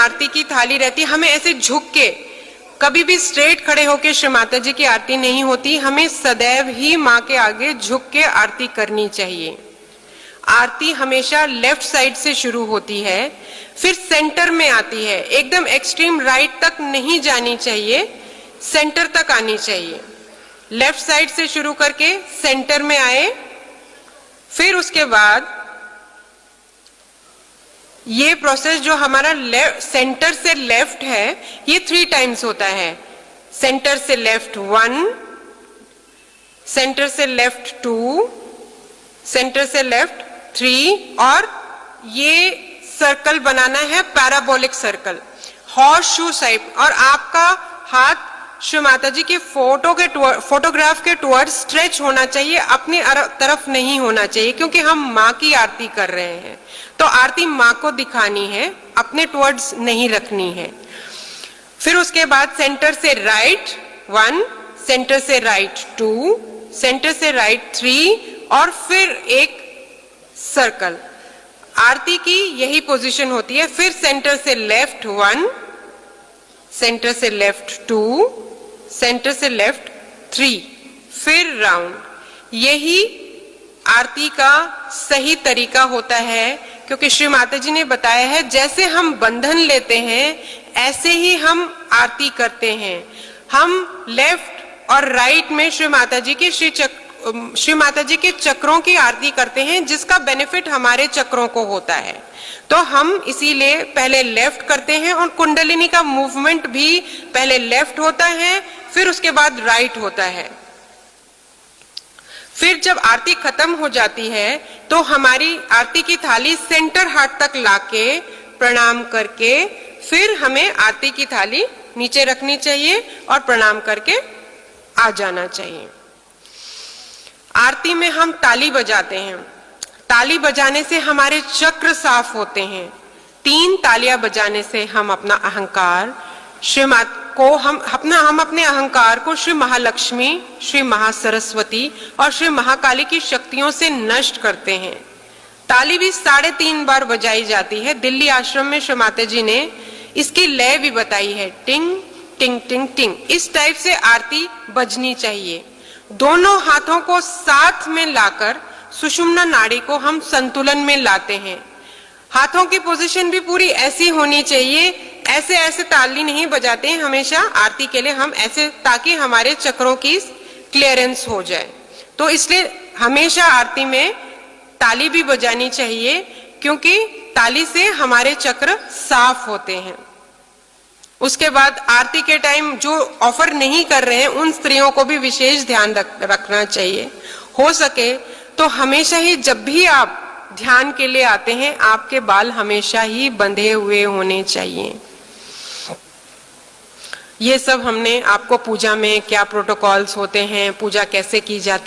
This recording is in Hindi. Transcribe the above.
आरती की थाली रहती है, हमें ऐसे झुक के, कभी भी स्ट्रेट खड़े होके श्री माता जी की आरती नहीं होती, हमें सदैव ही माँ के आगे झुक के आरती करनी चाहिए। आरती हमेशा लेफ्ट साइड से शुरू होती है, फिर सेंटर में आती है, एकदम एक्सट्रीम राइट तक नहीं जानी चाहिए, सेंटर तक आनी चाहिए। लेफ्ट साइड से शुरू करके सेंटर में आए, फिर उसके बाद ये प्रोसेस जो हमारा सेंटर से लेफ्ट है, ये 3 टाइम्स होता है। सेंटर से लेफ्ट 1, सेंटर से लेफ्ट 2, सेंटर से लेफ्ट 3, और ये सर्कल बनाना है parabolic circle, horse shoe shape. और आपका हाथ श्री माता जी के फोटोग्राफ के टुवर्ड स्ट्रेच होना चाहिए, अपनी तरफ नहीं होना चाहिए, क्योंकि हम माँ की आरती कर रहे हैं, तो आरती माँ को दिखानी है, अपने टुवर्ड्स नहीं रखनी है। फिर उसके बाद सेंटर से राइट 1, सेंटर से राइट 2, सेंटर से राइट 3, और फिर एक सर्कल। आरती की यही पोजीशन होती है। फिर सेंटर से लेफ्ट 1, सेंटर से लेफ्ट 2, सेंटर से लेफ्ट 3, फिर राउंड। यही आरती का सही तरीका होता है, क्योंकि श्री माता जी ने बताया है जैसे हम बंधन लेते हैं ऐसे ही हम आरती करते हैं। हम लेफ्ट और राइट में श्री माता जी के चक्रों की आरती करते हैं, जिसका बेनिफिट हमारे चक्रों को होता है। तो हम इसीलिए पहले लेफ्ट करते हैं, और कुंडलिनी का मूवमेंट भी पहले लेफ्ट होता है, फिर उसके बाद राइट होता है। फिर जब आरती खत्म हो जाती है तो हमारी आरती की थाली सेंटर हार्ट तक लाके प्रणाम करके फिर हमें आरती की थाली नीचे रखनी चाहिए और प्रणाम करके आ जाना चाहिए। आरती में हम ताली बजाते हैं। ताली बजाने से हमारे चक्र साफ होते हैं। 3 तालियां बजाने से हम अपना अहंकार हम अपने अहंकार को श्री महालक्ष्मी, श्री महासरस्वती और श्री महाकाली की शक्तियों से नष्ट करते हैं। ताली भी 3.5 बार बजाई जाती है। दिल्ली आश्रम में श्री माता जी ने इसकी लय भी बताई है, टिंग टिंग टिंग टिंग। इस टाइप से आरती बजनी चाहिए। दोनों हाथों को साथ में लाकर सुषुम्ना नाड़ी को हम संतुलन में लाते हैं। हाथों की पोजीशन भी पूरी ऐसी होनी चाहिए, ऐसे ऐसे ताली नहीं बजाते हैं हमेशा आरती के लिए हम ऐसे, ताकि हमारे चक्रों की क्लियरेंस हो जाए। तो इसलिए हमेशा आरती में ताली भी बजानी चाहिए, क्योंकि ताली से हमारे चक्र साफ होते हैं। उसके बाद आरती के टाइम जो ऑफर नहीं कर रहे हैं उन स्त्रियों को भी विशेष ध्यान रखना चाहिए। हो सके तो हमेशा ही जब भी आप ध्यान के लिए आते हैं, आपके बाल हमेशा ही बंधे हुए होने चाहिए। ये सब हमने आपको पूजा में क्या प्रोटोकॉल्स होते हैं, पूजा कैसे की जाती